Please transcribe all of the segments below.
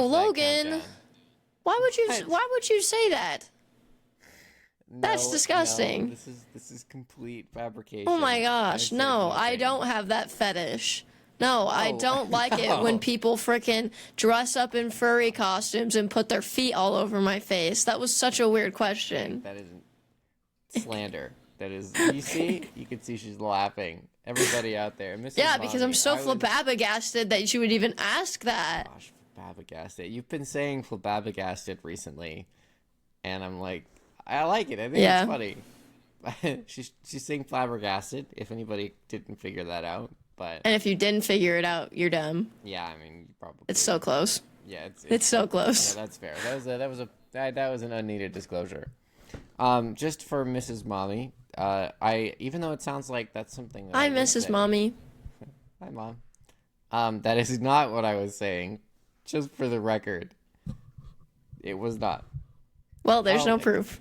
Ew, watch that Logan. countdown. Why would you say that? That's No, disgusting. No, this is complete fabrication. Oh my gosh, no, I don't have that fetish. No, I don't like it when people frickin' dress up in furry costumes and put their feet all over my face. That was such a weird question. That isn't slander. That is, you can see she's laughing. Everybody out there. Mrs. Yeah, because Mommy, I'm so flabbergasted that you would even ask that. Gosh, flabbergasted. You've been saying flabbergasted recently, and I'm like, I like it. I think it's funny. she's saying flabbergasted, if anybody didn't figure that out. But And if you didn't figure it out, you're dumb. yeah, I mean, you probably. It's so close. Yeah, it's so close. Yeah, that's fair. That was an unneeded disclosure. Just for Mrs. Mommy, even though it sounds like that's something that Hi, Mrs. Mommy. Hi, Mom. That is not what I was saying. Just for the record, it was not. Well, there's no proof.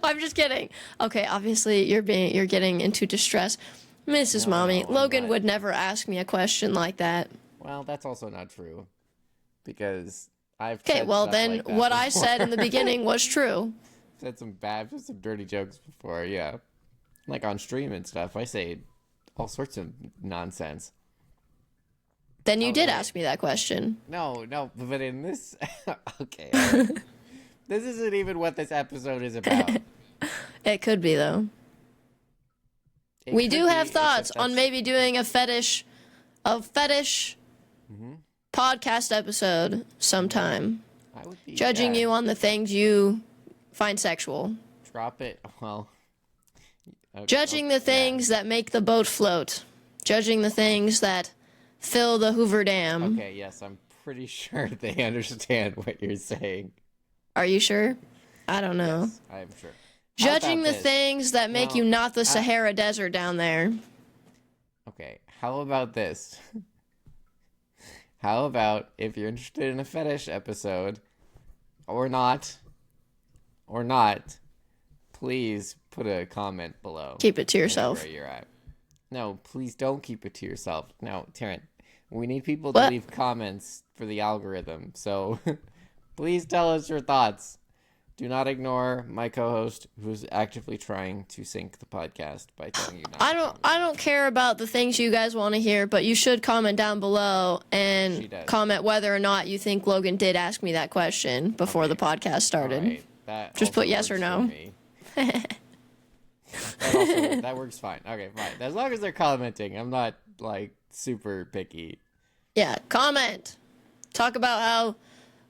I'm just kidding. Okay, obviously you're getting into distress. Mrs. Mommy, Logan would never ask me a question like that. Well, that's also not true. Because I've Okay, well then like what before. I said in the beginning was true. Said some dirty jokes before, yeah. Like on stream and stuff, I say all sorts of nonsense. Then you did ask me that question. No, but in this... okay, right. This isn't even what this episode is about. It could be, though. We do have thoughts on maybe doing a fetish podcast episode sometime. I would be, Judging you on the things you find sexual. Drop it, well... Okay, Judging the things that make the boat float. Judging the things that fill the Hoover Dam. Okay, yes, I'm pretty sure they understand what you're saying. Are you sure? I don't know. Yes, I'm sure. Judging the things that make you not the Sahara Desert down there. Okay, how about this? How about if you're interested in a fetish episode, or not, please put a comment below. Keep it to yourself. Where you're at. No, please don't keep it to yourself. No, Taryn, we need people to leave comments for the algorithm. So please tell us your thoughts. Do not ignore my co-host who's actively trying to sync the podcast by telling you not I don't care about the things you guys want to hear, but you should comment down below and comment whether or not you think Logan did ask me that question before the podcast started. Right. Just put yes or no. That works fine. Okay, fine. As long as they're commenting, I'm not like super picky. Yeah, comment. Talk about how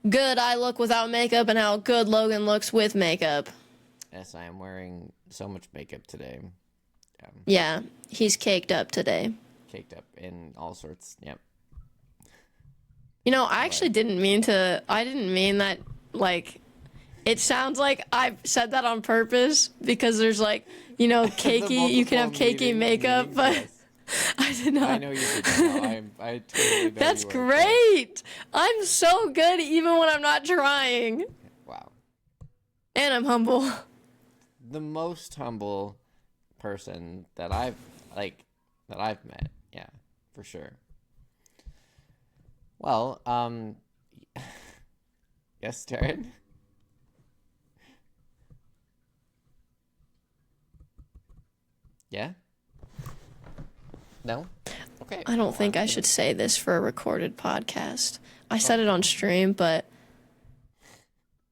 good I look without makeup and how good Logan looks with makeup. Yes, I am wearing so much makeup today. Yeah, he's caked up today. Caked up in all sorts. Yep. You know, I actually didn't mean that, like, it sounds like I said that on purpose because there's, like, you know, cakey, you can have cakey makeup, but yes. I did not. I know you did not. I totally know. That's great. I'm so good even when I'm not trying. Wow. And I'm humble. The most humble person that I've met. Yeah, for sure. Well, yes, Taryn? Yeah? No? Okay. I don't think I should say this for a recorded podcast. I said it on stream, but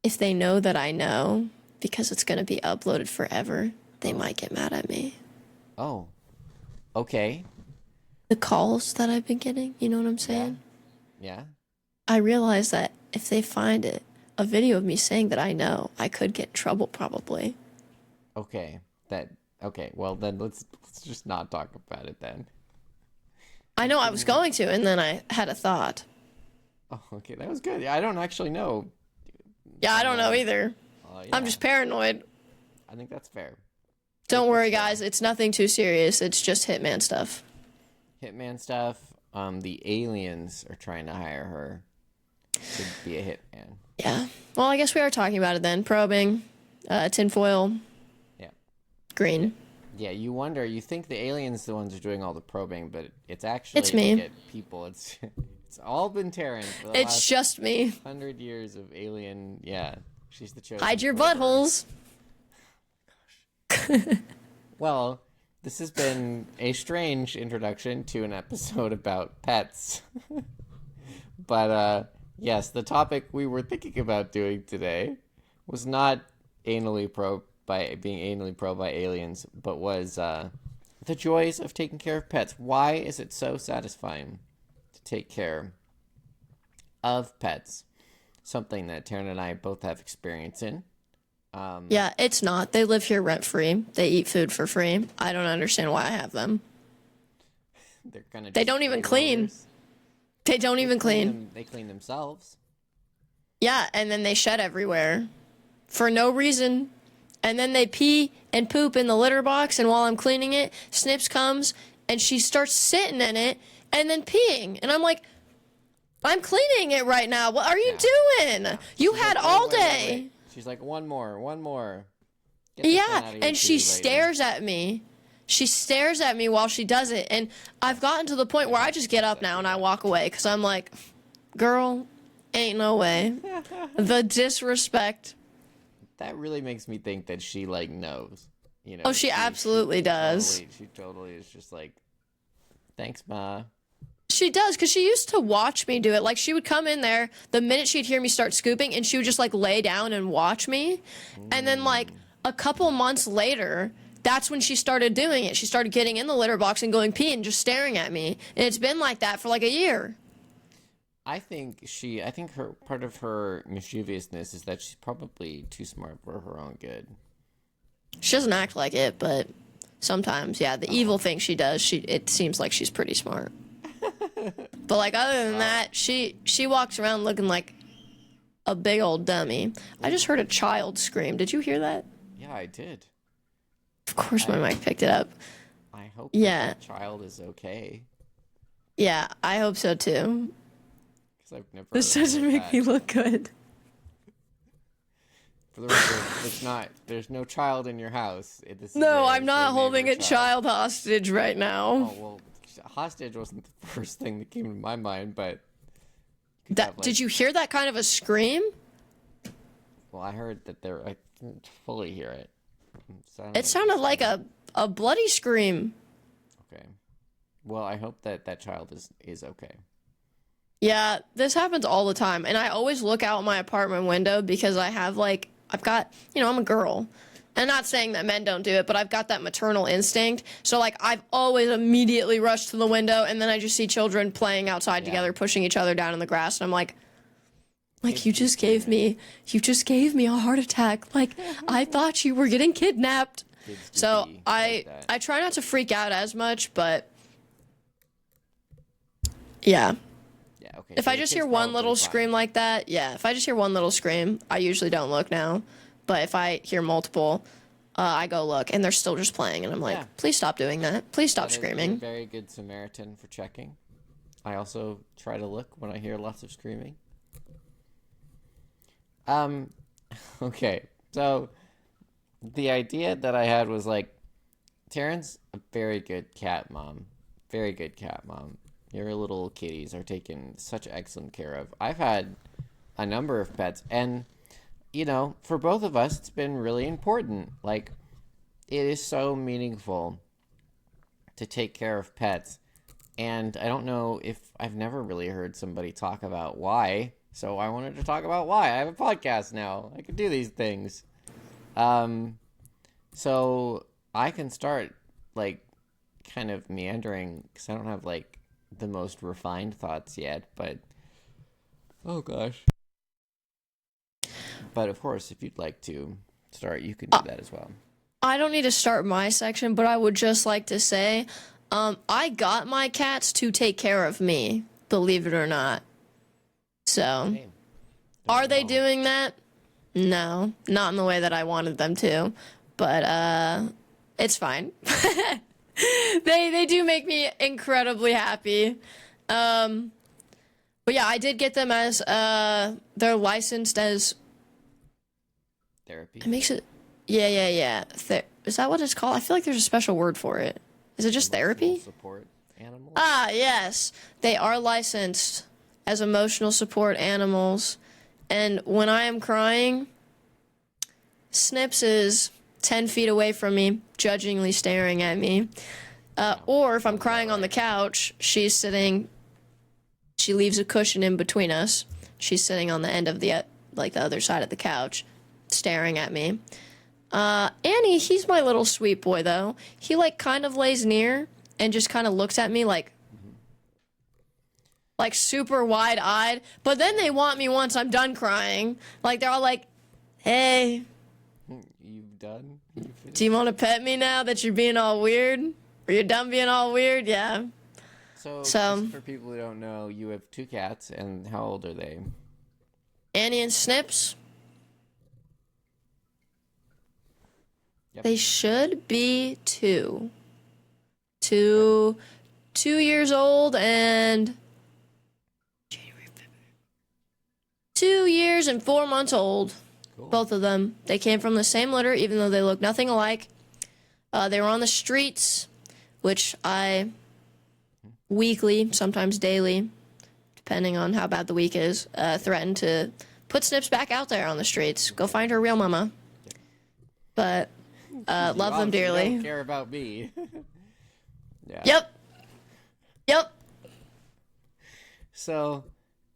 if they know that I know, because it's going to be uploaded forever, they might get mad at me. Oh. Okay. The calls that I've been getting, you know what I'm saying? Yeah. I realize that if they find it, a video of me saying that I know, I could get in trouble probably. Okay. Okay, well then let's just not talk about it then. I know I was going to, and then I had a thought. Oh, okay, that was good. I don't actually know. Yeah, I don't know either. Yeah. I'm just paranoid. I think that's fair. Don't worry, guys. It's nothing too serious. It's just Hitman stuff. Hitman stuff. The aliens are trying to hire her to be a hitman. Yeah. Well, I guess we are talking about it then. Probing, tinfoil. Yeah. Green. Yeah, you wonder. You think the aliens the ones who are doing all the probing, but it's actually it's me. To get people. It's It's all been Taryn for the It's last just me. 100 years of alien. Yeah, she's the chosen. Hide your clover. buttholes. Well, this has been a strange introduction to an episode about pets. But yes, the topic we were thinking about doing today was not being anally probed by aliens, but was the joys of taking care of pets. Why is it so satisfying to take care of pets? Something that Taryn and I both have experience in. Yeah, it's not. They live here rent-free. They eat food for free. I don't understand why I have them. They don't even clean. They don't even clean. They clean themselves. Yeah, and then they shed everywhere for no reason. And then they pee and poop in the litter box, and while I'm cleaning it, Snips comes and she starts sitting in it and then peeing. And I'm like, I'm cleaning it right now. What are you doing? Yeah. You had like, all day. Wait. She's like, one more. Yeah, and she stares at me. She stares at me while she does it. And I've gotten to the point where I just get up now and I walk away because I'm like, girl, ain't no way. The disrespect. That really makes me think that she, like, knows. You know, oh, she absolutely does. She totally is just like, thanks, Ma. She does, because she used to watch me do it. Like, she would come in there the minute she'd hear me start scooping, and she would just, like, lay down and watch me. And then, like, a couple months later, that's when she started doing it. She started getting in the litter box and going pee and just staring at me. And it's been like that for, like, a year. I think her part of her mischievousness is that she's probably too smart for her own good. She doesn't act like it, but sometimes, yeah, the evil thing she does, it seems like she's pretty smart. But, like, other than that, she walks around looking like a big old dummy. I just heard a child scream. Did you hear that? Yeah, I did. Of course my mic picked it up. I hope that child is okay. Yeah, I hope so, too. I've never this doesn't make me look good. For the record, there's no child in your house. No, I'm not holding a child hostage right now. Oh, well, hostage wasn't the first thing that came to my mind, but... Did you hear that kind of a scream? Well, I heard that I didn't fully hear it. It sounded like a bloody scream. Okay. Well, I hope that child is okay. Yeah, this happens all the time. And I always look out my apartment window because I've got, I'm a girl. And not saying that men don't do it, but I've got that maternal instinct. So, like, I've always immediately rushed to the window, and then I just see children playing outside together, pushing each other down in the grass. And I'm like, you just gave me a heart attack. Like, I thought you were getting kidnapped. So I try not to freak out as much, but yeah. Okay, if I just hear one little scream like that, if I just hear one little scream, I usually don't look now. But if I hear multiple, I go look, and they're still just playing, and I'm like, please stop doing that. Please stop screaming. Is a very good Samaritan for checking. I also try to look when I hear lots of screaming. Okay, so the idea that I had was like, Taryn's a very good cat mom. Very good cat mom. Your little kitties are taken such excellent care of. I've had a number of pets, and, for both of us, it's been really important. Like, it is so meaningful to take care of pets, and I don't know if I've never really heard somebody talk about why, so I wanted to talk about why. I have a podcast now. I can do these things. So I can start, like, kind of meandering, because I don't have, like, the most refined thoughts yet, but oh gosh. But of course, if you'd like to start, you can do that as well. I don't need to start my section, but I would just like to say, I got my cats to take care of me, believe it or not. So, are they doing that? No, not in the way that I wanted them to, but it's fine. They do make me incredibly happy. But yeah, I did get them as they're licensed as therapy. It makes it yeah. Is that what it's called? I feel like there's a special word for it. Is it just therapy? Support animals. Ah, yes. They are licensed as emotional support animals. And when I am crying, Snips is 10 feet away from me, judgingly staring at me. Or if I'm crying on the couch, she leaves a cushion in between us. She's sitting on the end of the other side of the couch, staring at me. Annie, he's my little sweet boy, though. He, kind of lays near and just kind of looks at me like super wide-eyed. But then they want me once I'm done crying. They're all like, hey. You done? Do you want to pet me now that you're being all weird? Or you're done being all weird? Yeah. So just for people who don't know, you have 2 cats, and how old are they? Annie and Snips. Yep. They should be 2. 2 years old and 2 years and 4 months old. Cool. Both of them. They came from the same litter, even though they look nothing alike. They were on the streets, which I weekly, sometimes daily, depending on how bad the week is, threaten to put Snips back out there on the streets. Go find her real mama. But love them dearly. Don't care about me. Yeah. Yep. So,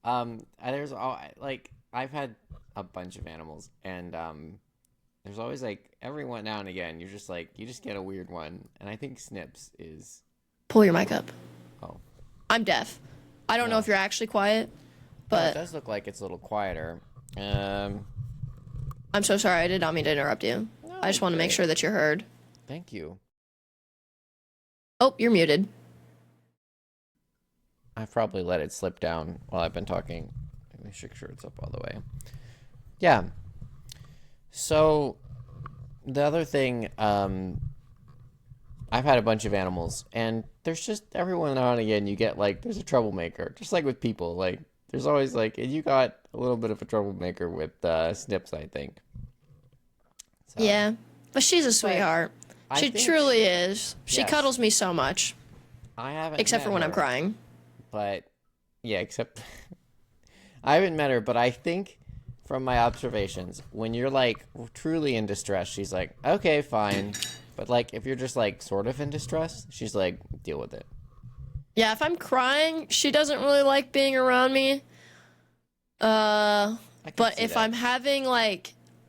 there's I've had a bunch of animals, and there's always every now and again you just get a weird one, and I think Snips is. Pull your mic up. Oh. I'm deaf. I don't know if you're actually quiet, but it does look like it's a little quieter. I'm so sorry. I did not mean to interrupt you. No, I just want to make sure that you're heard. Thank you. Oh, you're muted. I've probably let it slip down while I've been talking. Let me make sure it's up all the way. Yeah. So, the other thing, I've had a bunch of animals, and there's just every now and again you get there's a troublemaker, just like with people. There's always and you got a little bit of a troublemaker with Snips, I think. So, yeah, but she's a sweetheart. She truly is. She cuddles me so much. I haven't, except for when I'm crying. But yeah, except I haven't met her, but I think from my observations, when you're truly in distress, she's like, okay, fine. But if you're just sort of in distress, she's like, deal with it. Yeah, if I'm crying, she doesn't really like being around me. But if I'm having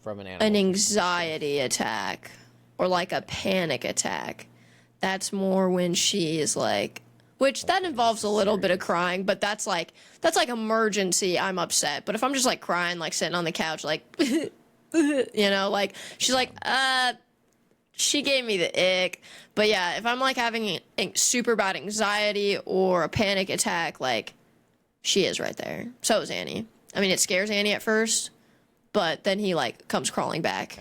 from an anxiety attack or a panic attack, that's more when she is which that involves a little bit of crying, but that's emergency. I'm upset. But if I'm just crying, sitting on the couch, she's she gave me the ick. But yeah, if I'm having a super bad anxiety or a panic attack, she is right there. So is Annie. I mean, it scares Annie at first, but then he comes crawling back.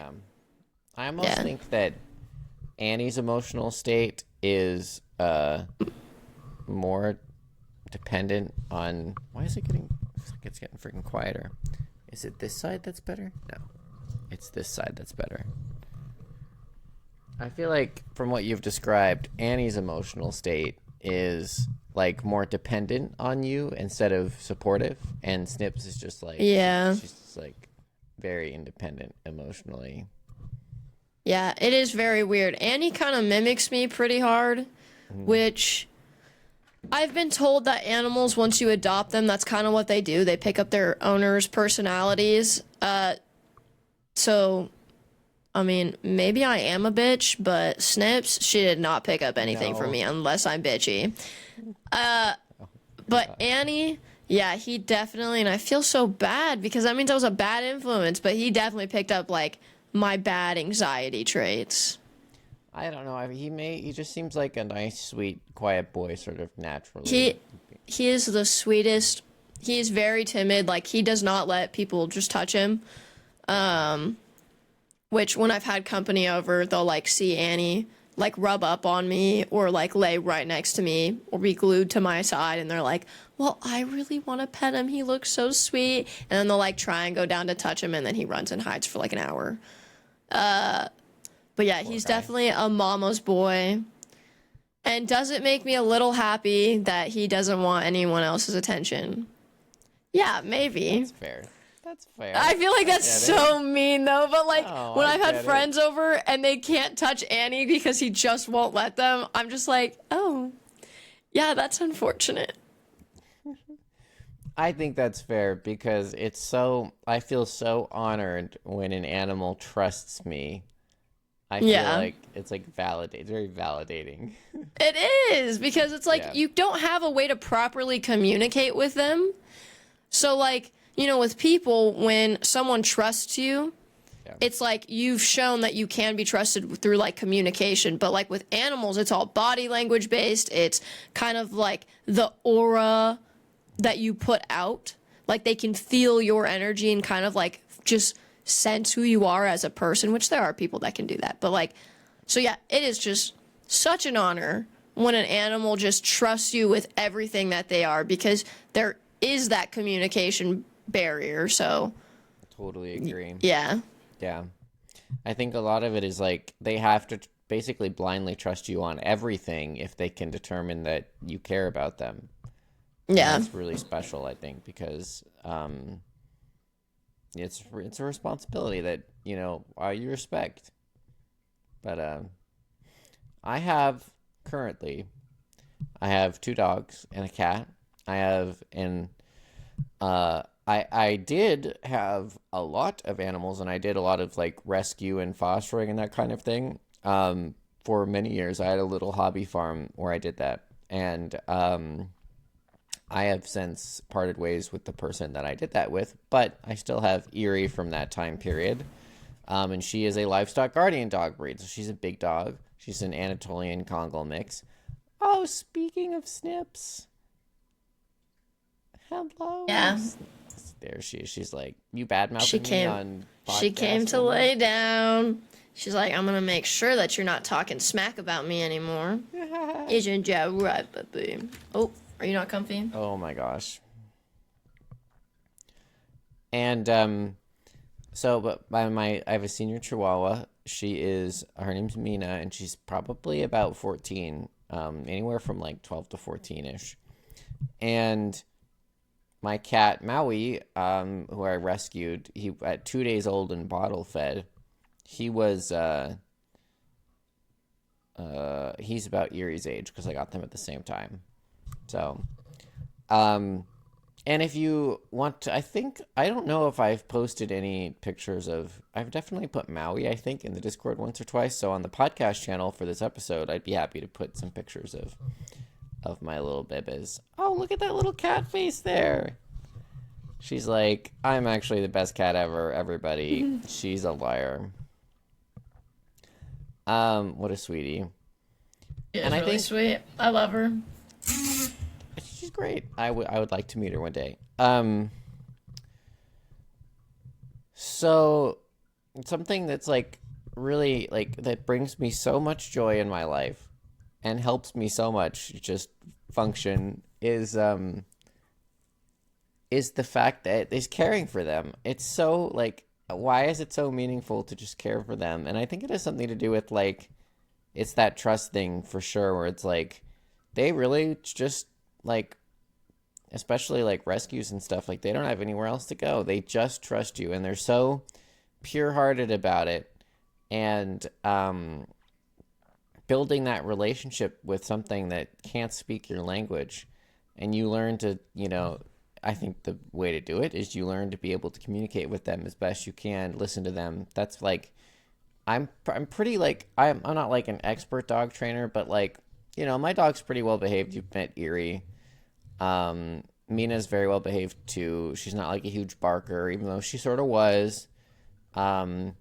I almost think that Annie's emotional state is more dependent on. Why is it getting? It's getting freaking quieter. Is it this side that's better? No, it's this side that's better. I feel from what you've described, Annie's emotional state is more dependent on you instead of supportive, and Snips is just she's just very independent emotionally. Yeah, it is very weird. Annie kind of mimics me pretty hard, which I've been told that animals, once you adopt them, that's kind of what they do. They pick up their owner's personalities. So, I mean, maybe I am a bitch, but Snips, she did not pick up anything from me unless I'm bitchy. But Annie, yeah, he definitely, and I feel so bad because that means I was a bad influence, but he definitely picked up my bad anxiety traits. I don't know. I mean, he just seems like a nice, sweet, quiet boy, sort of naturally. He is the sweetest. He is very timid. He does not let people just touch him. Which when I've had company over, they'll see Annie rub up on me or lay right next to me or be glued to my side, and they're like, well, I really want to pet him. He looks so sweet. And then they'll try and go down to touch him, and then he runs and hides for an hour. But yeah, he's definitely a mama's boy. And does it make me a little happy that he doesn't want anyone else's attention? Yeah, maybe. That's fair. That's fair. I feel like that's so mean, though. But, like, when I've had friends over and they can't touch Annie because he just won't let them, I'm just like, oh, yeah, that's unfortunate. I think that's fair because I feel so honored when an animal trusts me. I feel like it's like it's very validating. It is, because it's like you don't have a way to properly communicate with them. So, like, you know, with people, when someone trusts you, it's like you've shown that you can be trusted through, like, communication. But, like, with animals, it's all body language based. It's kind of like the aura that you put out. Like, they can feel your energy and kind of, like, just sense who you are as a person, which there are people that can do that. But, like, so yeah, it is just such an honor when an animal just trusts you with everything that they are, because there is that communication barrier. So totally agree. Yeah. I think a lot of it is like they have to basically blindly trust you on everything if they can determine that you care about them. Yeah. And that's really special, I think, because it's a responsibility that, you know, you respect. But I have 2 dogs and a cat. I did have a lot of animals, and I did a lot of like rescue and fostering and that kind of thing. For many years, I had a little hobby farm where I did that, and I have since parted ways with the person that I did that with, but I still have Erie from that time period. And she is a livestock guardian dog breed, so she's a big dog. She's an Anatolian Congo mix. Oh, speaking of snips. Hello. Yeah. There she is. She's like, you bad-mouthing me on podcast. She came to lay down. She's like, I'm going to make sure that you're not talking smack about me anymore. Isn't that right, baby? Oh, are you not comfy? Oh, my gosh. And, I have a senior Chihuahua. Her name's Mina, and she's probably about 14, anywhere from like 12 to 14-ish. And my cat, Maui, who I rescued, he at 2 days old and bottle fed, he was, he's about Erie's age because I got them at the same time. So, and if you want to, I don't know if I've posted any pictures I've definitely put Maui, I think, in the Discord once or twice. So on the podcast channel for this episode, I'd be happy to put some pictures of my little bibis. Oh, look at that little cat face there. She's like, I'm actually the best cat ever, everybody. She's a liar. What a sweetie. Yeah, and I think sweet. I love her. She's great. I would like to meet her one day. So something that's like really like that brings me so much joy in my life and helps me so much just function is the fact that is caring for them. It's so like, why is it so meaningful to just care for them? And I think it has something to do with like, it's that trust thing for sure, where it's like, they really just like, especially like rescues and stuff, like they don't have anywhere else to go. They just trust you, and they're so pure-hearted about it. And building that relationship with something that can't speak your language, and you learn to, you know, I think the way to do it is you learn to be able to communicate with them as best you can, listen to them. That's like, I'm pretty like, I'm not like an expert dog trainer, but like, you know, my dog's pretty well behaved. You've met Erie. Mina's very well behaved too. She's not like a huge barker, even though she sort of was. So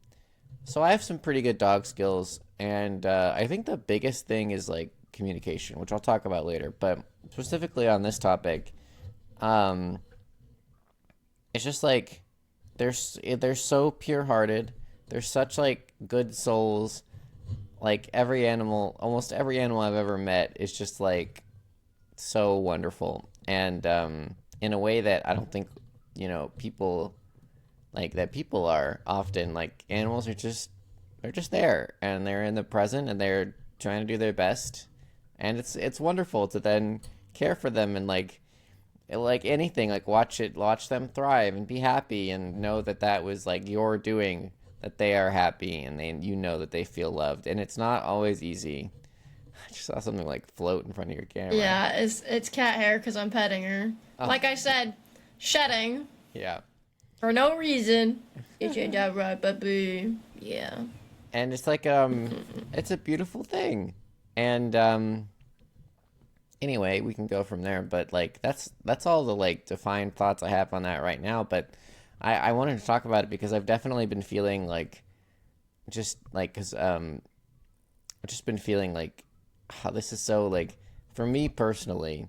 I have some pretty good dog skills, and I think the biggest thing is like communication, which I'll talk about later. But specifically on this topic, it's just like they're so pure-hearted. They're such like good souls. Like almost every animal I've ever met is just like so wonderful, and in a way that I don't think, you know, people are often. Like, animals are just, they're just there, and they're in the present, and they're trying to do their best, and it's wonderful to then care for them. And like, like anything, like watch them thrive and be happy and know that that was like your doing, that they are happy and you know that they feel loved. And it's not always easy. I just saw something like float in front of your camera. Yeah, it's cat hair because I'm petting her. Oh. Like I said, shedding. Yeah. For no reason. Is that right, baby? Yeah. And it's like it's a beautiful thing. And anyway, we can go from there, but like that's all the like defined thoughts I have on that right now. But I wanted to talk about it because I've definitely been feeling like just like because I've just been feeling like how this is so like for me personally,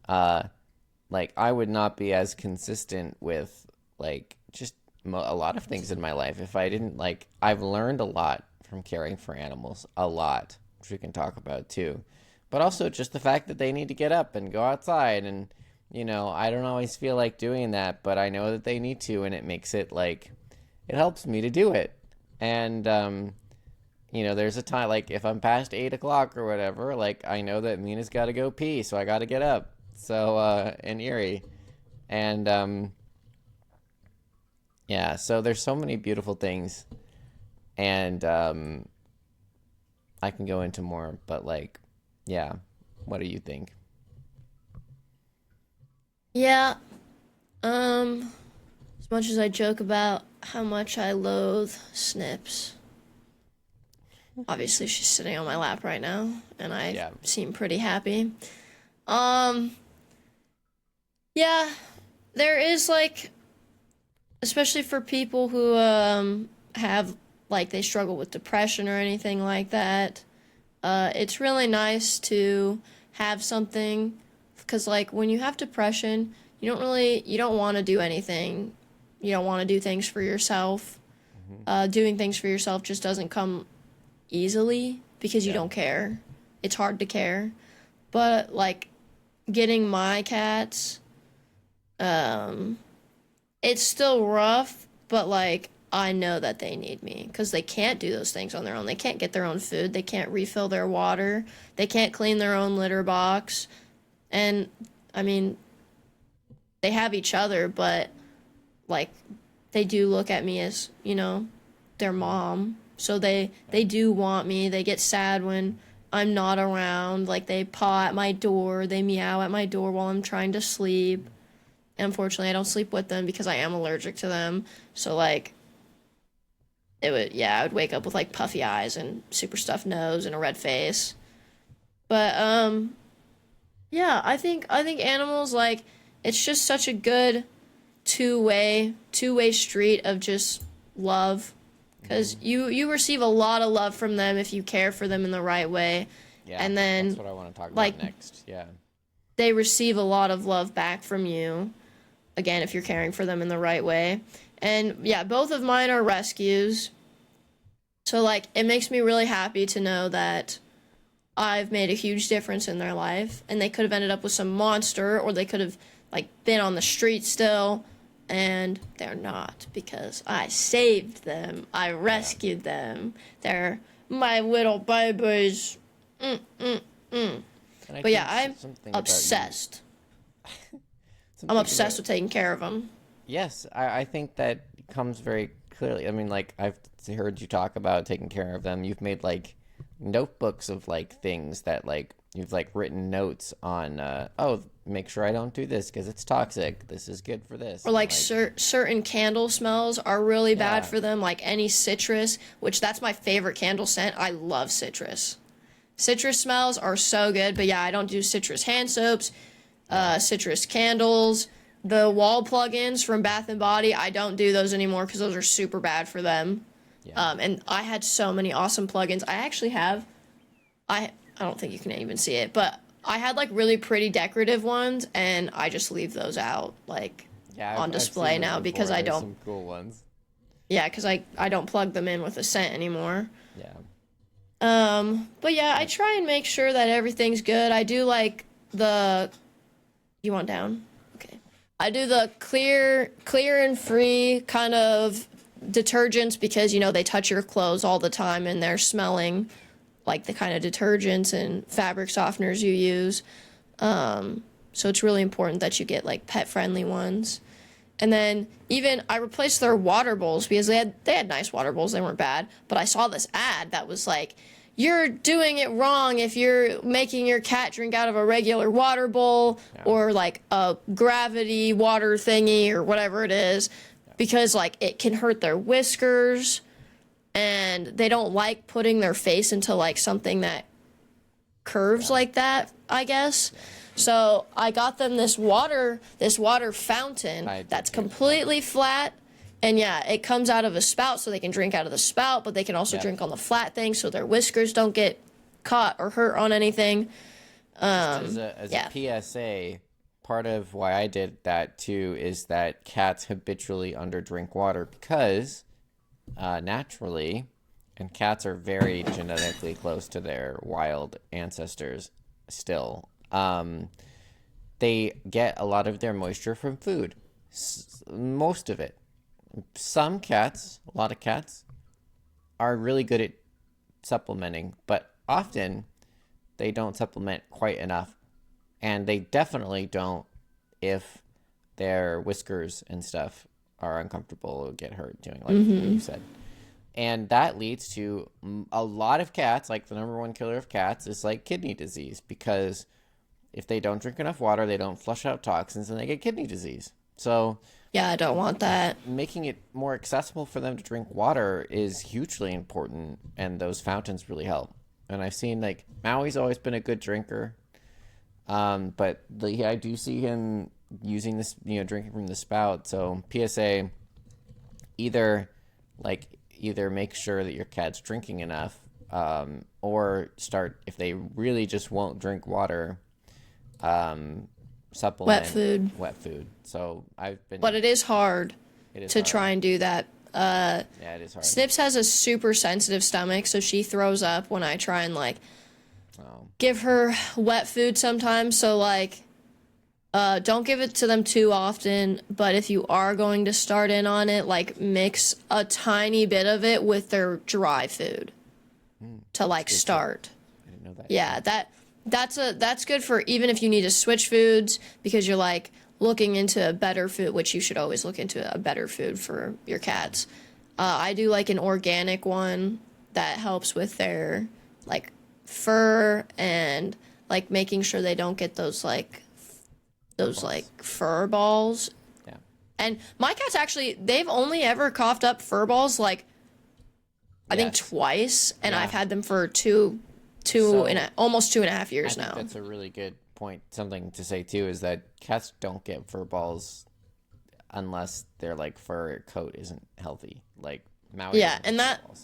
like I would not be as consistent with like just a lot of things in my life if I didn't like I've learned a lot from caring for animals, a lot, which we can talk about too. But also just the fact that they need to get up and go outside and, you know, I don't always feel like doing that, but I know that they need to, and it makes it like, it helps me to do it. And, you know, there's a time, like if I'm past 8 o'clock or whatever, like I know that Mina's got to go pee, so I got to get up. So, in Erie. And, yeah, so there's so many beautiful things. And, I can go into more, but like, yeah, what do you think? Yeah. As much as I joke about how much I loathe Snips. Obviously, she's sitting on my lap right now, and I seem pretty happy. Yeah, there is like, especially for people who have like they struggle with depression or anything like that. It's really nice to have something, because like when you have depression, you don't want to do anything. You don't want to do things for yourself. Doing things for yourself just doesn't come easily because you don't care. It's hard to care. But like getting my cats, it's still rough, but like I know that they need me because they can't do those things on their own. They can't get their own food. They can't refill their water. They can't clean their own litter box. And, I mean, they have each other, but, like, they do look at me as, you know, their mom. So they do want me. They get sad when I'm not around. Like, they paw at my door. They meow at my door while I'm trying to sleep. Unfortunately, I don't sleep with them because I am allergic to them. So, like, I would wake up with like puffy eyes and super stuffed nose and a red face. But yeah, I think animals, like, it's just such a good two-way street of just love, because you receive a lot of love from them if you care for them in the right way. Yeah, and then that's what I want to talk about like, next. Yeah, they receive a lot of love back from you, again, if you're caring for them in the right way. And yeah, both of mine are rescues. So, like, it makes me really happy to know that I've made a huge difference in their life. And they could have ended up with some monster, or they could have, like, been on the street still. And they're not, because I saved them. I rescued them. They're my little babies. But yeah, I'm obsessed. I'm obsessed with taking care of them. Yes, I think that comes very clearly. I mean, like, I've heard you talk about taking care of them. You've made like notebooks of like things that like you've like written notes on. Make sure I don't do this because it's toxic. This is good for this. Or like certain candle smells are really bad for them. Like any citrus, which that's my favorite candle scent. I love citrus. Citrus smells are so good. But yeah, I don't do citrus hand soaps, citrus candles. The wall plug-ins from Bath & Body, I don't do those anymore because those are super bad for them. Yeah. And I had so many awesome plugins. I actually have, I don't think you can even see it, but I had like really pretty decorative ones, and I just leave those out like on display now because I don't. Some cool ones. Yeah, because I don't plug them in with a scent anymore. Yeah. But yeah, I try and make sure that everything's good. I do like the. You want down? Okay. I do the clear and free kind of detergents because, you know, they touch your clothes all the time and they're smelling like the kind of detergents and fabric softeners you use. So So it's really important that you get like pet friendly ones. And then even I replaced their water bowls because they had nice water bowls. They weren't bad. But I saw this ad that was like, you're doing it wrong if you're making your cat drink out of a regular water bowl or like a gravity water thingy or whatever it is, because like it can hurt their whiskers and they don't like putting their face into like something that curves like that, I guess. So I got them this water fountain that's completely flat. And yeah, it comes out of a spout so they can drink out of the spout, but they can also drink on the flat thing so their whiskers don't get caught or hurt on anything. As a PSA, part of why I did that too is that cats habitually underdrink water because naturally, and cats are very genetically close to their wild ancestors still, they get a lot of their moisture from food. Most of it. Some cats, a lot of cats, are really good at supplementing, but often they don't supplement quite enough. And they definitely don't if their whiskers and stuff are uncomfortable or get hurt doing like you said. And that leads to a lot of cats, like the number one killer of cats is like kidney disease, because if they don't drink enough water, they don't flush out toxins and they get kidney disease. So yeah, I don't want that. Making it more accessible for them to drink water is hugely important, and those fountains really help. And I've seen like Maui's always been a good drinker, but I do see him using this, drinking from the spout. So PSA, either make sure that your cat's drinking enough, or start, if they really just won't drink water, supplement wet food. So but it is hard try and do that. It is hard. Snips has a super sensitive stomach, so she throws up when I try and like give her wet food sometimes. So like don't give it to them too often, but if you are going to start in on it, like mix a tiny bit of it with their dry food to like start. I didn't know that. Yeah, that's good for even if you need to switch foods, because you're like looking into a better food, which you should always look into a better food for your cats. I do like an organic one that helps with their like fur and like making sure they don't get those fur balls. Yeah. And my cats actually, they've only ever coughed up fur balls like I think twice, and I've had them for almost 2.5 years now. That's a really good point. Something to say too is that cats don't get fur balls unless their like fur coat isn't healthy. Like Maui. Yeah, and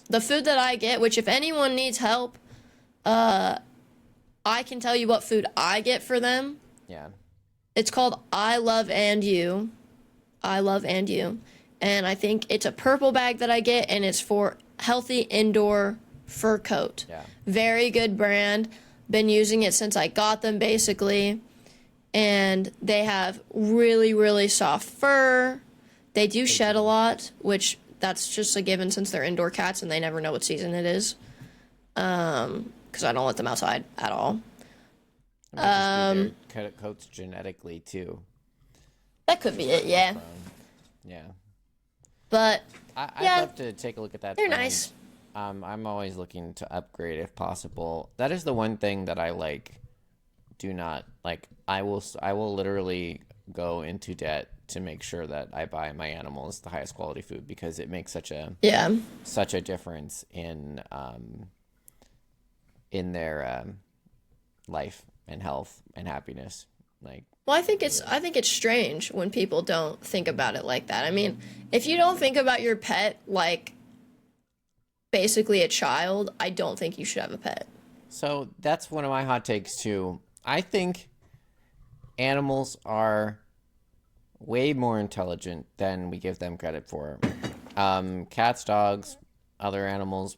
the food that I get, which if anyone needs help, I can tell you what food I get for them. Yeah. It's called I Love and You. I Love and You. And I think it's a purple bag that I get, and it's for healthy indoor fur coat. Yeah. Very good brand. Been using it since I got them, basically. And they have really, really soft fur. They do shed a lot, which that's just a given since they're indoor cats and they never know what season it is. Because I don't let them outside at all. Their coats genetically too. That could be it, yeah. Yeah. But I'd love to take a look at that. They're nice. I'm always looking to upgrade if possible. That is the one thing that I do not like. I will literally go into debt to make sure that I buy my animals the highest quality food, because it makes such a difference in their life and health and happiness. Well, I think it's strange when people don't think about it like that. I mean, if you don't think about your pet like basically a child, I don't think you should have a pet. So that's one of my hot takes too. I think animals are way more intelligent than we give them credit for. Cats, dogs, other animals,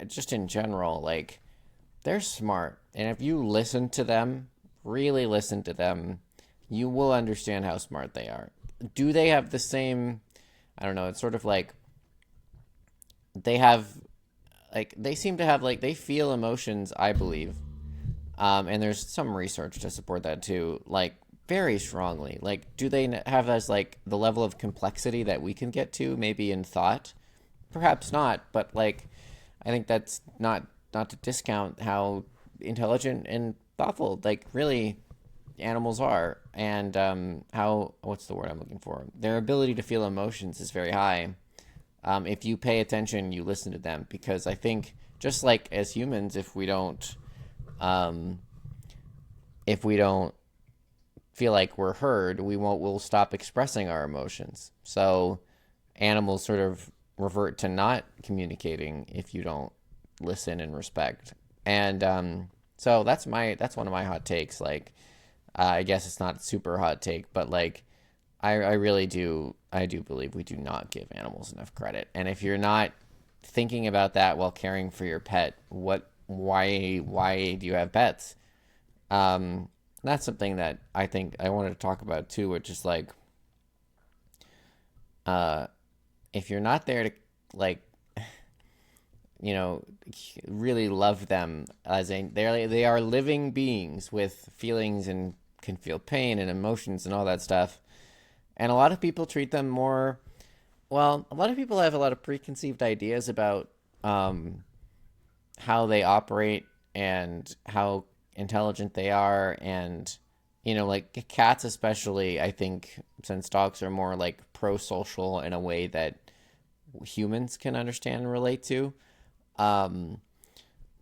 just in general, they're smart. And if you listen to them, really listen to them, you will understand how smart they are. Do they have the same, I don't know, it's sort of like they seem to have, they feel emotions, I believe. And there's some research to support that too, like very strongly. Like, do they have as like the level of complexity that we can get to, maybe in thought? Perhaps not, but like, I think that's not to discount how intelligent and thoughtful, like really, animals are, and how, what's the word I'm looking for? Their ability to feel emotions is very high. If you pay attention, you listen to them, because I think just like as humans, if we don't feel like we're heard, we'll stop expressing our emotions. So animals sort of revert to not communicating if you don't listen and respect. And so that's one of my hot takes. Like, I guess it's not a super hot take, but like, I really do, I do believe we do not give animals enough credit. And if you're not thinking about that while caring for your pet, why do you have pets? That's something that I think I wanted to talk about too, which is like, if you're not there to like, really love them they are living beings with feelings and can feel pain and emotions and all that stuff. And a lot of people treat them more, well, a lot of people have a lot of preconceived ideas about how they operate and how intelligent they are. And, like cats especially, I think, since dogs are more like pro-social in a way that humans can understand and relate to.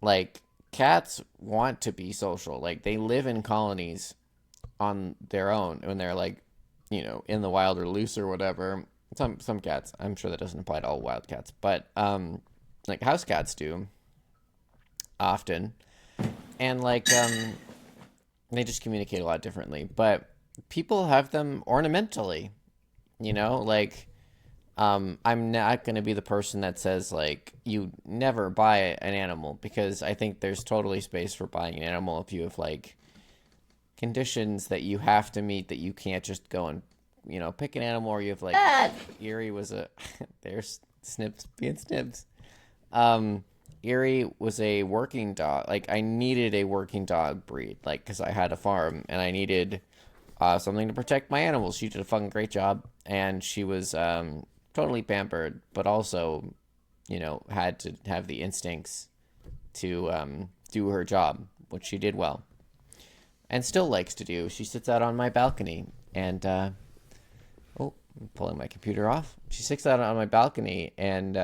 Like cats want to be social. Like they live in colonies on their own when they're like, in the wild or loose or whatever. Some cats, I'm sure that doesn't apply to all wild cats, but like house cats do often. And like they just communicate a lot differently. But people have them ornamentally, like I'm not going to be the person that says like you never buy an animal, because I think there's totally space for buying an animal if you have like conditions that you have to meet, that you can't just go and pick an animal, or you have like Erie was a there's Snips being Snips. Erie was a working dog. Like I needed a working dog breed, like because I had a farm and I needed something to protect my animals. She did a fucking great job, and she was totally pampered, but also had to have the instincts to do her job, which she did well and still likes to do. She sits out on my balcony and I'm pulling my computer off. She sits out on my balcony and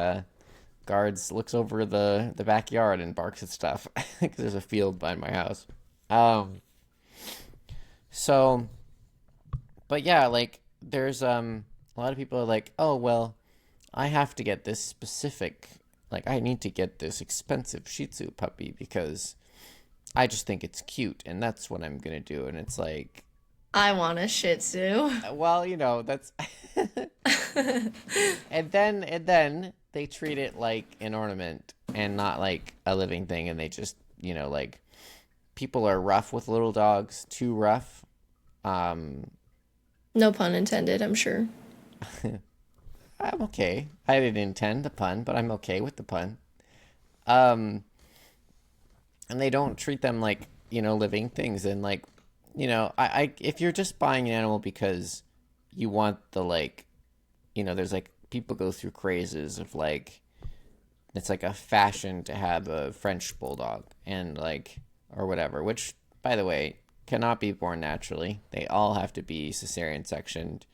looks over the backyard and barks at stuff because there's a field behind my house. So, but yeah, like there's a lot of people are like, oh well, I have to get this specific, like I need to get this expensive Shih Tzu puppy because I just think it's cute and that's what I'm gonna do. And it's like, I want a Shih Tzu. Well, that's and then they treat it like an ornament and not like a living thing, and they just like, people are rough with little dogs, too rough. No pun intended, I'm sure. I'm okay. I didn't intend the pun, but I'm okay with the pun. And they don't treat them like, living things. And like, if you're just buying an animal because you want the like, there's like, people go through crazes of like, it's like a fashion to have a French bulldog and like, or whatever, which by the way, cannot be born naturally. They all have to be cesarean sectioned,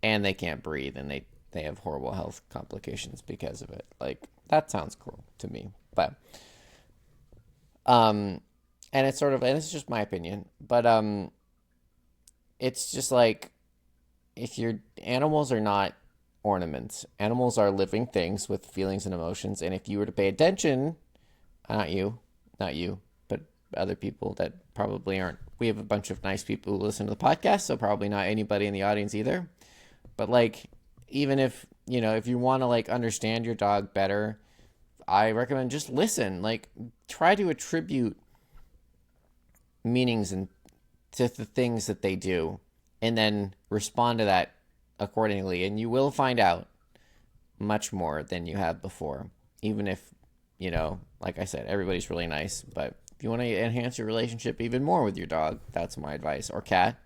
and they can't breathe, and they have horrible health complications because of it. Like, that sounds cruel to me. But and it's sort of, and it's just my opinion, but it's just like, if your animals are not ornaments, animals are living things with feelings and emotions, and if you were to pay attention, not you, but other people that probably aren't. We have a bunch of nice people who listen to the podcast, so probably not anybody in the audience either. But like, even if, if you want to like understand your dog better, I recommend just listen. Like, try to attribute meanings and to the things that they do, and then respond to that accordingly. And you will find out much more than you have before. Even if, like I said, everybody's really nice, but If you want to enhance your relationship even more with your dog, that's my advice, or cat.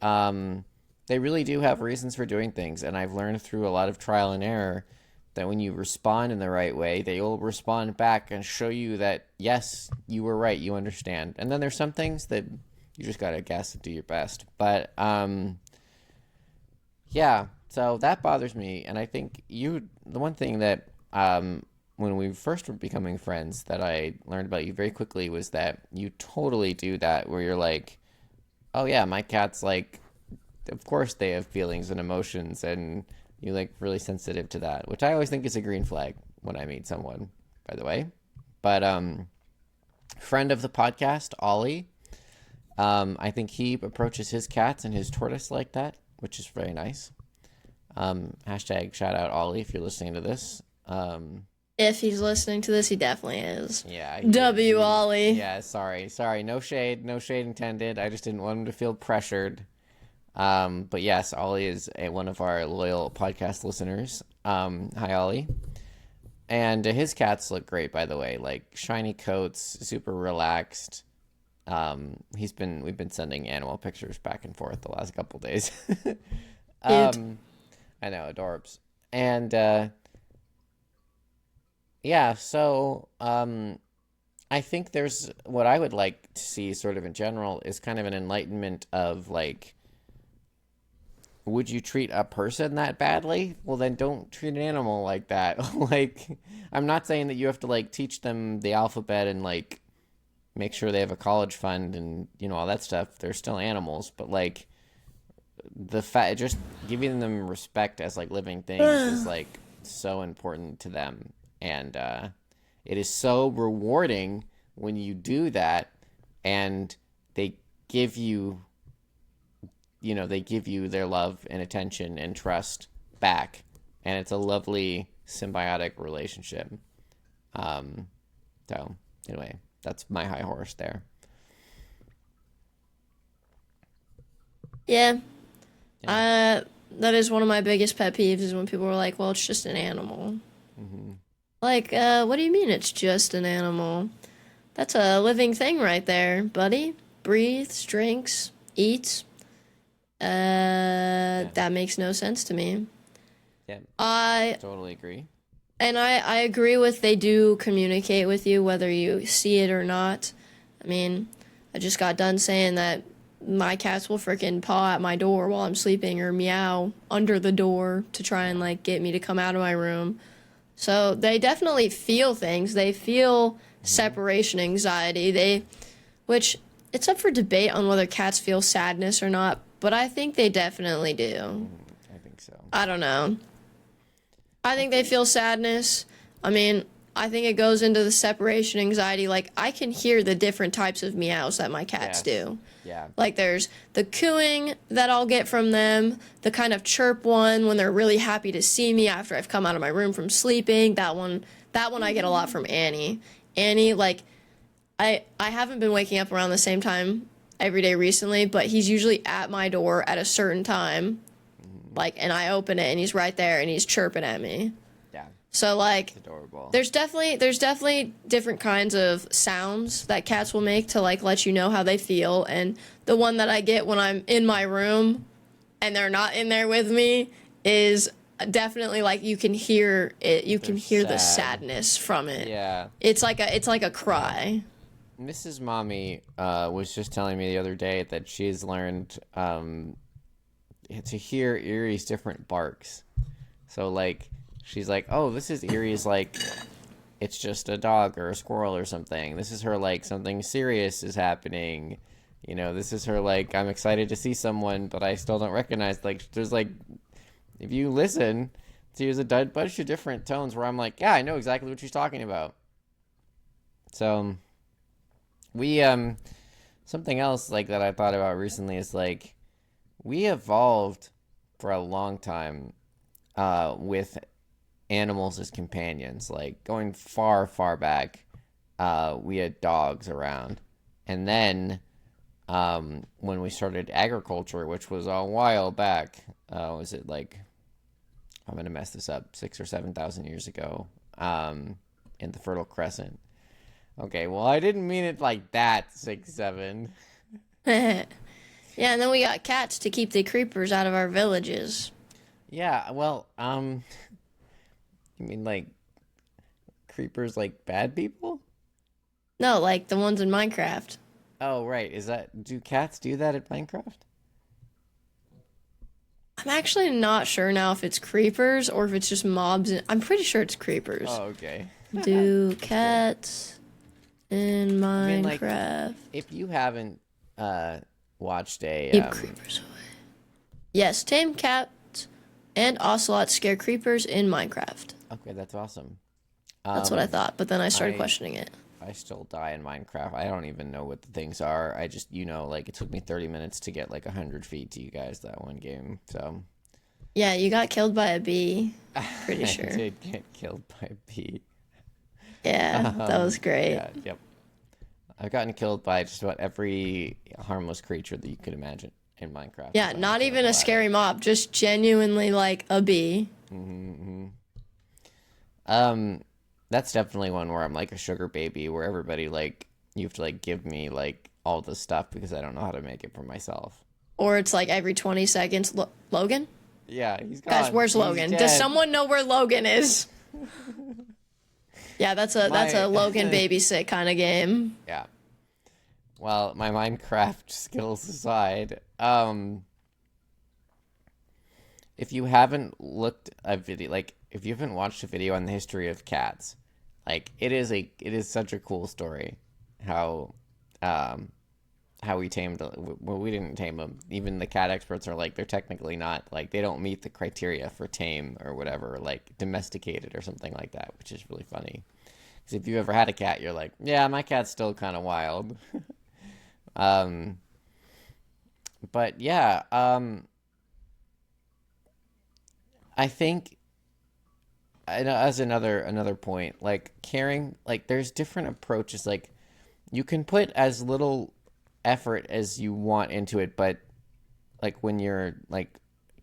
They really do have reasons for doing things, and I've learned through a lot of trial and error that when you respond in the right way, they will respond back and show you that, yes, you were right, you understand. And then there's some things that you just gotta guess and do your best. But, yeah, so that bothers me, and I think the one thing that, when we first were becoming friends that I learned about you very quickly was that you totally do that, where you're like, oh yeah, my cat's like, of course they have feelings and emotions, and you're like really sensitive to that, which I always think is a green flag when I meet someone, by the way. But friend of the podcast, Ollie, I think he approaches his cats and his tortoise like that, which is very nice. Hashtag shout out Ollie if you're listening to this. If he's listening to this, he definitely is. Yeah. Ollie. Yeah, sorry. No shade intended. I just didn't want him to feel pressured. But yes, Ollie is one of our loyal podcast listeners. Hi, Ollie. And his cats look great, by the way. Like shiny coats, super relaxed. We've been sending animal pictures back and forth the last couple days. I know, adorbs. And yeah, so I think there's what I would like to see sort of in general is kind of an enlightenment of like, would you treat a person that badly? Well, then don't treat an animal like that. Like, I'm not saying that you have to like teach them the alphabet and like make sure they have a college fund and, you know, all that stuff. They're still animals, but like just giving them respect as like living things is like so important to them. And it is so rewarding when you do that and they give you, they give you their love and attention and trust back. And it's a lovely symbiotic relationship. So anyway, that's my high horse there. Yeah. That is one of my biggest pet peeves is when people are like, well, it's just an animal. Mm-hmm. Like, what do you mean it's just an animal? That's a living thing right there, buddy. Breathes, drinks, eats. That makes no sense to me. Yeah, I totally agree. And I agree with they do communicate with you whether you see it or not. I mean, I just got done saying that my cats will freaking paw at my door while I'm sleeping or meow under the door to try and like get me to come out of my room. So they definitely feel things. They feel separation anxiety. Which it's up for debate on whether cats feel sadness or not, but I think they definitely do. I think so. I don't know. I think they feel sadness. I mean, I think it goes into the separation anxiety. Like, I can hear the different types of meows that my cats do. Yeah. Like, there's the cooing that I'll get from them, the kind of chirp one when they're really happy to see me after I've come out of my room from sleeping. That one I get a lot from Annie. Annie, like, I haven't been waking up around the same time every day recently, but he's usually at my door at a certain time. Like, and I open it and he's right there and he's chirping at me. Yeah. So like, it's adorable. There's definitely different kinds of sounds that cats will make to like let you know how they feel. And the one that I get when I'm in my room and they're not in there with me is definitely like you can hear it. You can hear the sadness from it. Yeah. It's like a cry. Mrs. Mommy was just telling me the other day that she's learned to hear Erie's different barks. So like she's like, oh, this is Erie's like it's just a dog or a squirrel or something. This is her like something serious is happening. You know, this is her like I'm excited to see someone, but I still don't recognize. Like there's like if you listen, there's a bunch of different tones where I'm like, yeah, I know exactly what she's talking about. So we something else like that I thought about recently is like we evolved for a long time with animals as companions. Like going far back, we had dogs around, and then when we started agriculture, which was a while back, was it like I'm gonna mess this up 6,000 or 7,000 years ago in the Fertile Crescent. Okay, well, I didn't mean it like that, 6'7". Yeah, and then we got cats to keep the creepers out of our villages. Yeah, well, you mean like creepers like bad people? No, like the ones in Minecraft. Oh, right. Do cats do that at Minecraft? I'm actually not sure now if it's creepers or if it's just mobs. I'm pretty sure it's creepers. Oh, okay. Do cats in I mean, like, Minecraft if you haven't watched keep creepers away? Yes, tame cats and ocelots scare creepers in Minecraft. Okay, that's awesome. That's what I thought, but then I started I questioning it. I still die in Minecraft. I don't even know what the things are. I just, like, it took me 30 minutes to get like 100 feet to you guys that one game. So Yeah, you got killed by a bee. Pretty sure. I did get killed by a bee. Yeah, that was great. Yeah, yep. I've gotten killed by just about every harmless creature that you could imagine in Minecraft. Yeah, not even a scary mob, just genuinely like a bee. That's definitely one where I'm like a sugar baby, where everybody like you have to like give me like all the stuff because I don't know how to make it for myself. Or it's like every 20 seconds. Logan? Yeah, he's gone. Guys, where's Logan? Does someone know where Logan is? Yeah, that's a Logan babysit kind of game. Yeah. Well, my Minecraft skills aside, if you haven't looked a video, like if you haven't watched a video on the history of cats, like it is such a cool story how we tamed, well, we didn't tame them. Even the cat experts are like, they're technically not, like, they don't meet the criteria for tame or whatever, like domesticated or something like that, which is really funny. Because if you ever had a cat, you're like, yeah, my cat's still kind of wild. But yeah, I think, as another point, like caring, like there's different approaches. Like you can put as little effort as you want into it, but like when you're like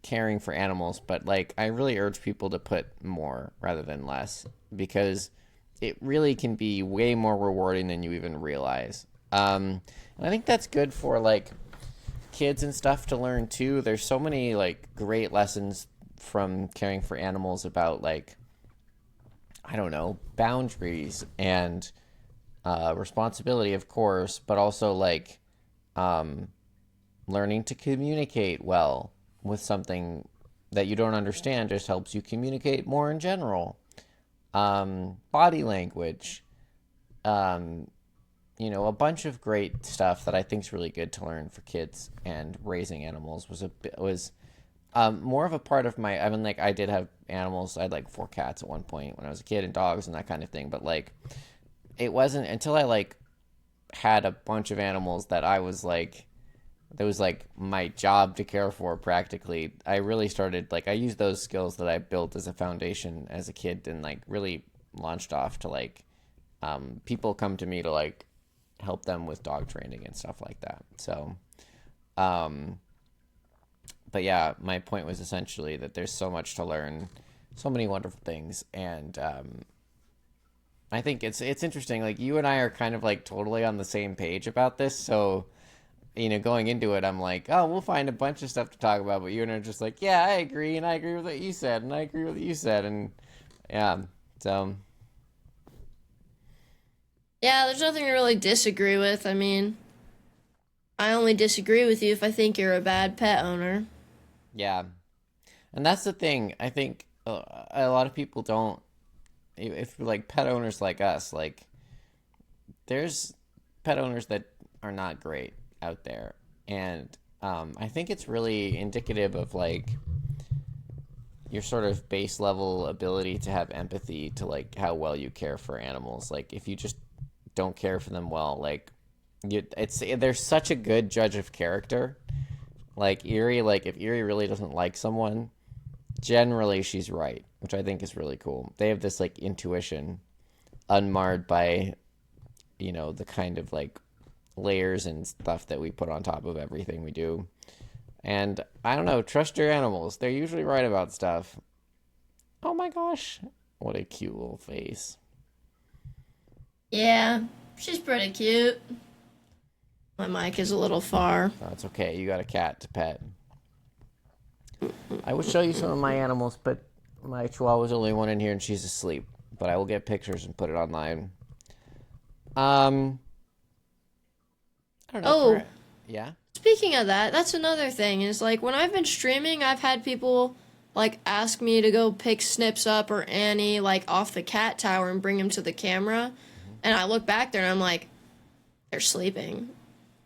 caring for animals, but like I really urge people to put more rather than less, because it really can be way more rewarding than you even realize. And I think that's good for like kids and stuff to learn too. There's so many like great lessons from caring for animals about, like, I don't know, boundaries and responsibility, of course, but also like learning to communicate well with something that you don't understand just helps you communicate more in general. Body language, a bunch of great stuff that I think is really good to learn for kids. And raising animals was more of a part of my, I mean, like, I did have animals. I had like 4 cats at one point when I was a kid, and dogs and that kind of thing. But like, it wasn't until I like had a bunch of animals that I was like, that was like my job to care for practically. I really started, like, I used those skills that I built as a foundation as a kid, and like really launched off to like, people come to me to like help them with dog training and stuff like that. So, but yeah, my point was essentially that there's so much to learn, so many wonderful things. And, I think it's interesting. Like, you and I are kind of like totally on the same page about this. So, going into it, I'm like, oh, we'll find a bunch of stuff to talk about. But you and I are just like, yeah, I agree. And I agree with what you said. And I agree with what you said. And yeah, so. Yeah, there's nothing to really disagree with. I mean, I only disagree with you if I think you're a bad pet owner. Yeah. And that's the thing. I think a lot of people don't, if like pet owners like us, like there's pet owners that are not great out there. And I think it's really indicative of like your sort of base level ability to have empathy to like how well you care for animals. Like if you just don't care for them well, like there's such a good judge of character. Like Eerie, like if Eerie really doesn't like someone, generally she's right, which I think is really cool. They have this like intuition unmarred by, the kind of like layers and stuff that we put on top of everything we do. And I don't know, trust your animals. They're usually right about stuff. Oh my gosh. What a cute little face. Yeah. She's pretty cute. My mic is a little far. Oh, it's okay. You got a cat to pet. I would show you some of my animals, but my Chihuahua's the only one in here, and she's asleep. But I will get pictures and put it online. I don't know. Oh. Yeah? Speaking of that, that's another thing, is like when I've been streaming, I've had people like ask me to go pick Snips up or Annie like off the cat tower and bring him to the camera. And I look back there and I'm like, they're sleeping.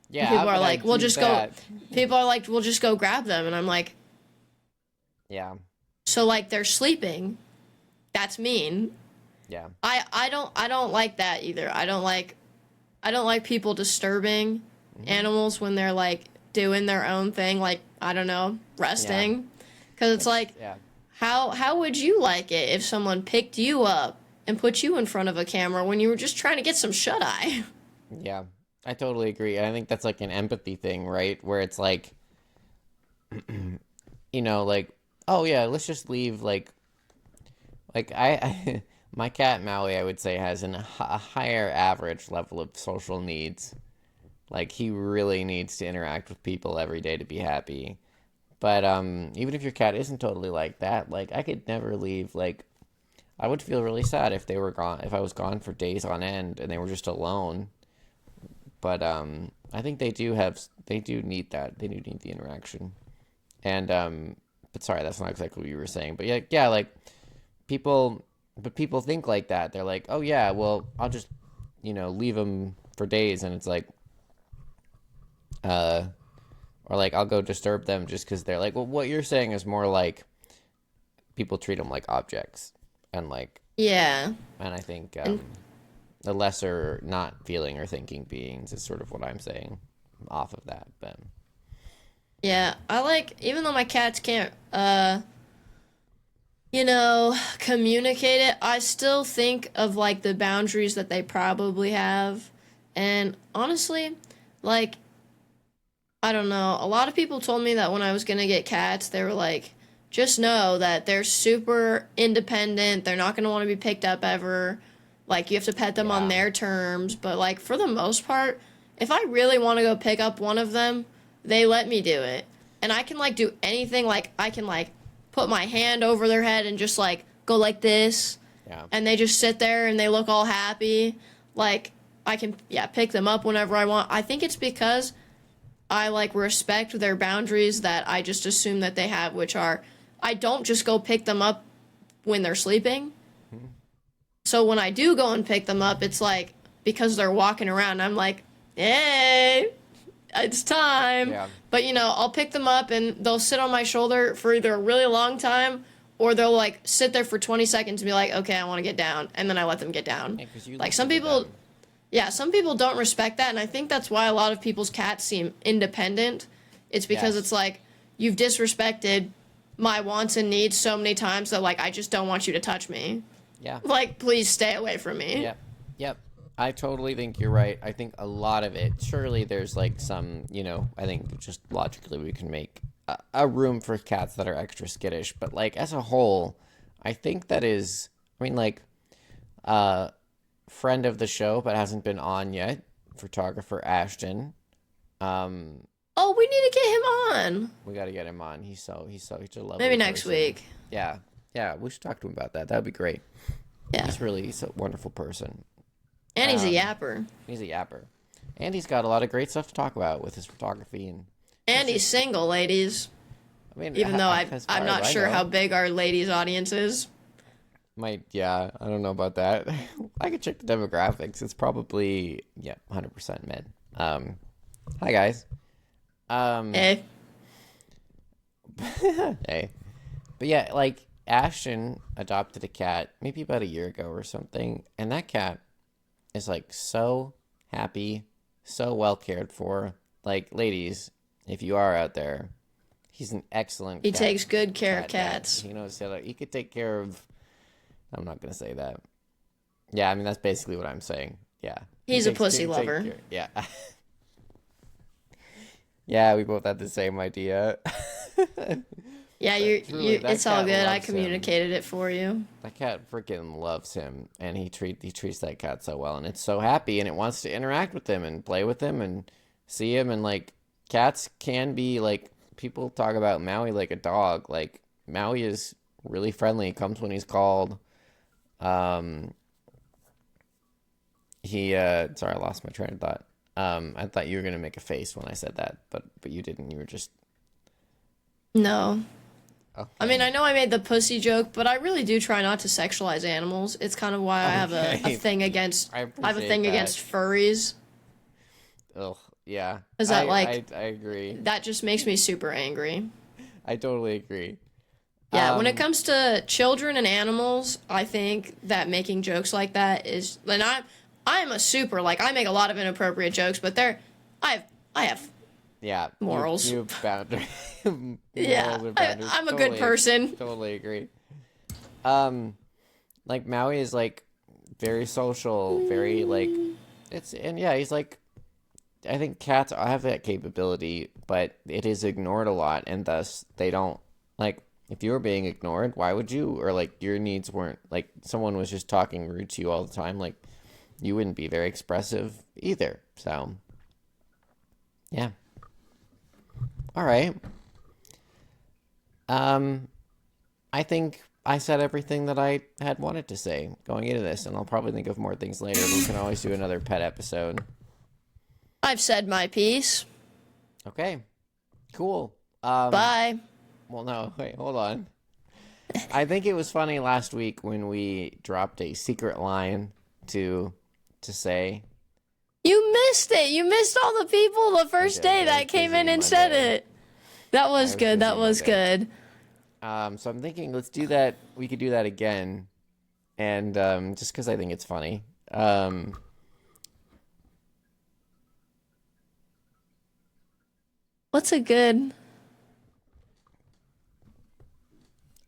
Yeah. And people are like, we'll just go. People are like, we'll just go grab them. And I'm like, yeah. So like they're sleeping. That's mean. Yeah. I don't like that either. I don't like people disturbing animals when they're like doing their own thing, like I don't know, resting. Because it's like, how would you like it if someone picked you up and put you in front of a camera when you were just trying to get some shut eye? Yeah, I totally agree. I think that's like an empathy thing, right? Where it's like, you know, like, oh yeah, let's just leave. Like I my cat Maui, I would say, has a higher average level of social needs. Like he really needs to interact with people every day to be happy. But even if your cat isn't totally like that, like I could never leave. Like I would feel really sad if they were gone, if I was gone for days on end and they were just alone. But I think they do need that. They do need the interaction. And but sorry, that's not exactly what you were saying. But yeah, like people think like that. They're like, oh yeah, well I'll just leave them for days, and it's like, or like I'll go disturb them just because they're like, well, what you're saying is more like people treat them like objects, and like, yeah. And I think the lesser not feeling or thinking beings is sort of what I'm saying off of that. But yeah, I like, even though my cats can't communicate it, I still think of like the boundaries that they probably have. And honestly, like, I don't know. A lot of people told me that when I was going to get cats, they were like, just know that they're super independent. They're not going to want to be picked up ever. Like, you have to pet them on their terms. But, like, for the most part, if I really want to go pick up one of them, they let me do it. And I can, like, do anything. Like, I can, like, put my hand over their head and just, like, go like this. yeah. And they just sit there and they look all happy. Like, I can, pick them up whenever I want. I think it's because I like respect their boundaries that I just assume that they have, which are, I don't just go pick them up when they're sleeping. Mm-hmm. So when I do go and pick them up, it's like, because they're walking around, I'm like, hey, it's time. Yeah. But I'll pick them up and they'll sit on my shoulder for either a really long time, or they'll like sit there for 20 seconds and be like, okay, I want to get down. And then I let them get down. Yeah, like some people... Yeah, some people don't respect that, and I think that's why a lot of people's cats seem independent. It's because it's like, you've disrespected my wants and needs so many times that, like, I just don't want you to touch me. Yeah. Like, please stay away from me. Yep. I totally think you're right. I think a lot of it, surely there's, like, some, I think just logically we can make a room for cats that are extra skittish. But, like, as a whole, I think that is, I mean, like, friend of the show but hasn't been on yet, photographer Ashton. Oh, we need to get him on. We got to get him on. He's a lovely maybe next person. week. Yeah, we should talk to him about that. That'd be great. Yeah, he's a wonderul person, and he's a yapper. And he's got a lot of great stuff to talk about with his photography, and he's single, ladies. I mean, even though I'm not sure how big our ladies audience is. I don't know about that. I could check the demographics. It's probably 100% men. Hi guys. Hey. Hey. But yeah, like Ashton adopted a cat maybe about a year ago or something, and that cat is like so happy, so well cared for. Like, ladies, if you are out there, he's an excellent He takes good care of cats. He knows how he could take care of. I'm not going to say that. Yeah, I mean, that's basically what I'm saying. Yeah. He's a pussy lover. Yeah. Yeah, we both had the same idea. Yeah, it's all good. I communicated it for you. That cat freaking loves him, and he treats that cat so well, and it's so happy, and it wants to interact with him and play with him and see him, and like cats can be like, people talk about Maui like a dog. Like Maui is really friendly, comes when he's called. Sorry, I lost my train of thought. I thought you were gonna make a face when I said that, but you didn't. You were just no. Okay. I mean, I know I made the pussy joke, but I really do try not to sexualize animals. It's kind of why I have a thing against against furries. Ugh, yeah. Is that I agree. That just makes me super angry. I totally agree. Yeah, when it comes to children and animals, I think that making jokes like that is, and I'm a super, like, I make a lot of inappropriate jokes, but I have morals. You have boundaries. Yeah, I'm a good person. Totally agree. Like Maui is like very social, very like he's like, I think cats have that capability, but it is ignored a lot, and thus they don't, like, if you were being ignored, why would you, or like your needs weren't, like someone was just talking rude to you all the time, like you wouldn't be very expressive either. So yeah. All right. I think I said everything that I had wanted to say going into this, and I'll probably think of more things later, but we can always do another pet episode. I've said my piece. Okay. Cool. Bye. Well, no, wait, hold on. I think it was funny last week when we dropped a secret line to say. You missed it. You missed all the people the first day that came in and said it. That was good. That was good. So I'm thinking, let's do that. We could do that again. And just because I think it's funny. What's a good...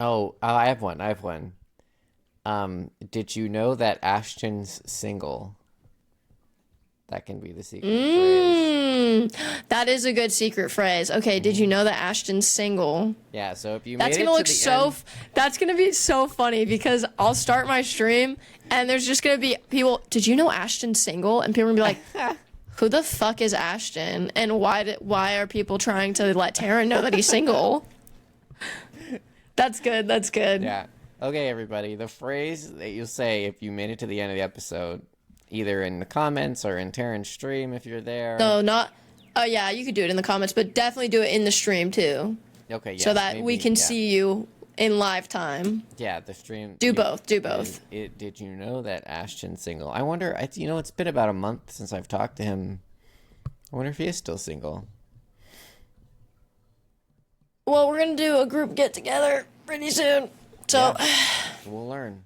Oh, I have one. Did you know that Ashton's single? That can be the secret phrase. That is a good secret phrase. Okay, did you know that Ashton's single? Yeah, so if you That's made gonna it to the end... That's gonna be so funny because I'll start my stream and there's just gonna be people, did you know Ashton's single? And people are gonna be like, who the fuck is Ashton? And why are people trying to let Taryn know that he's single? That's good. That's good. Yeah. Okay, everybody. The phrase that you'll say if you made it to the end of the episode, either in the comments or in Taryn's stream if you're there. No, not... Oh, yeah, you could do it in the comments, but definitely do it in the stream, too. Okay, yeah. So that we can see you in live time. Yeah, the stream. Do both. Did you know that Ashton's single? I wonder, it's been about a month since I've talked to him. I wonder if he is still single. Well, we're going to do a group get-together pretty soon. So we'll learn.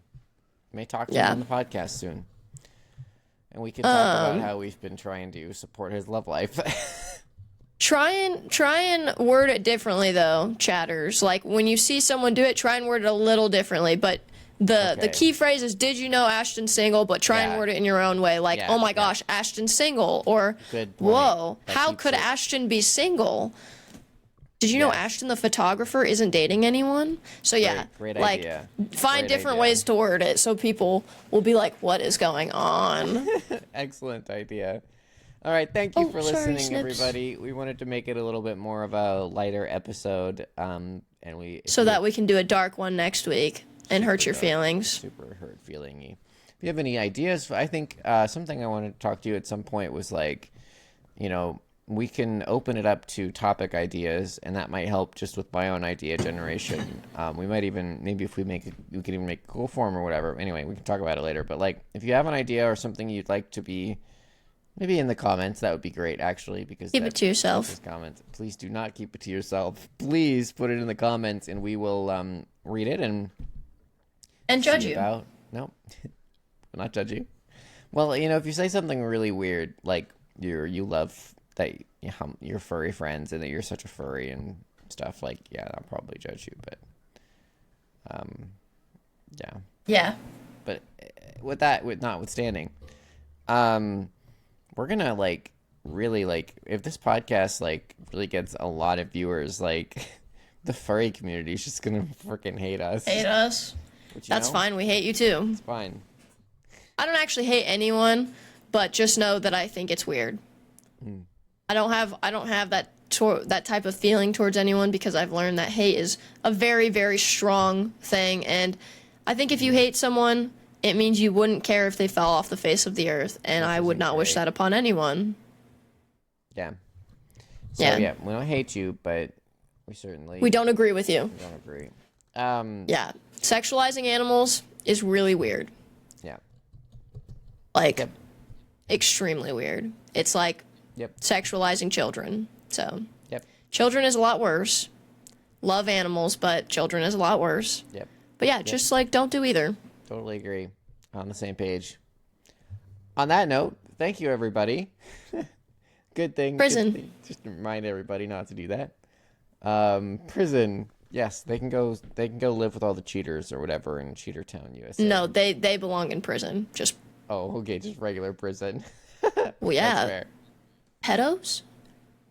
May talk to him on the podcast soon. And we can talk about how we've been trying to support his love life. Try and word it differently, though, chatters. Like, when you see someone do it, try and word it a little differently. But the key phrase is, did you know Ashton's single? But try and word it in your own way. Like, oh my gosh, Ashton's single. Or, whoa, how could Ashton be single? Did you know Ashton the photographer isn't dating anyone? So great idea. Find different ways to word it so people will be like, what is going on? Excellent idea. All right, thank you for listening, everybody. We wanted to make it a little bit more of a lighter episode, and that we can do a dark one next week and hurt your feelings. Super hurt feelingy. If you have any ideas, I think something I wanted to talk to you at some point was like, we can open it up to topic ideas, and that might help just with my own idea generation. We might even, maybe if we could even make a Google form or whatever. Anyway, we can talk about it later. But like, if you have an idea or something you'd like to be, maybe in the comments, that would be great, actually, because keep it to yourself. Comments. Please do not keep it to yourself. Please put it in the comments, and we will read it and judge you. No, not judge you. Well, if you say something really weird, like you love that you're furry friends and that you're such a furry and stuff, like, I'll probably judge you, but but with notwithstanding, we're gonna really if this podcast really gets a lot of viewers, The furry community is just gonna freaking hate us. Hate us. That's fine. We hate you too. It's fine. I don't actually hate anyone, but just know that I think it's weird. I don't have that type of feeling towards anyone because I've learned that hate is a very, very strong thing. And I think if you hate someone, it means you wouldn't care if they fell off the face of the earth. And I would not wish that upon anyone. Yeah. So, yeah, we don't hate you, but we don't agree with you. We don't agree. Yeah. Sexualizing animals is really weird. Yeah. Like, extremely weird. It's like Yep. sexualizing children. So, Yep. children is a lot worse. Love animals, but children is a lot worse. Yep. But yeah, just like don't do either. Totally agree. On the same page. On that note, thank you, everybody. Good thing. Prison. Good thing. Just to remind everybody not to do that. Prison. Yes, they can go live with all the cheaters or whatever in Cheater Town, USA. No, they belong in prison. Just okay, just regular prison. well, yeah. That's fair. Pedos?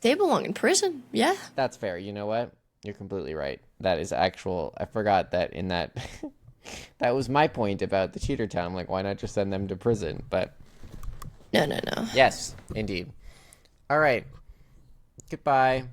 They belong in prison. Yeah. That's fair. You know what? You're completely right. That is actual. I forgot that in that. That was my point about the Cheater Town. Like, why not just send them to prison? But No. yes, indeed. All right. Goodbye.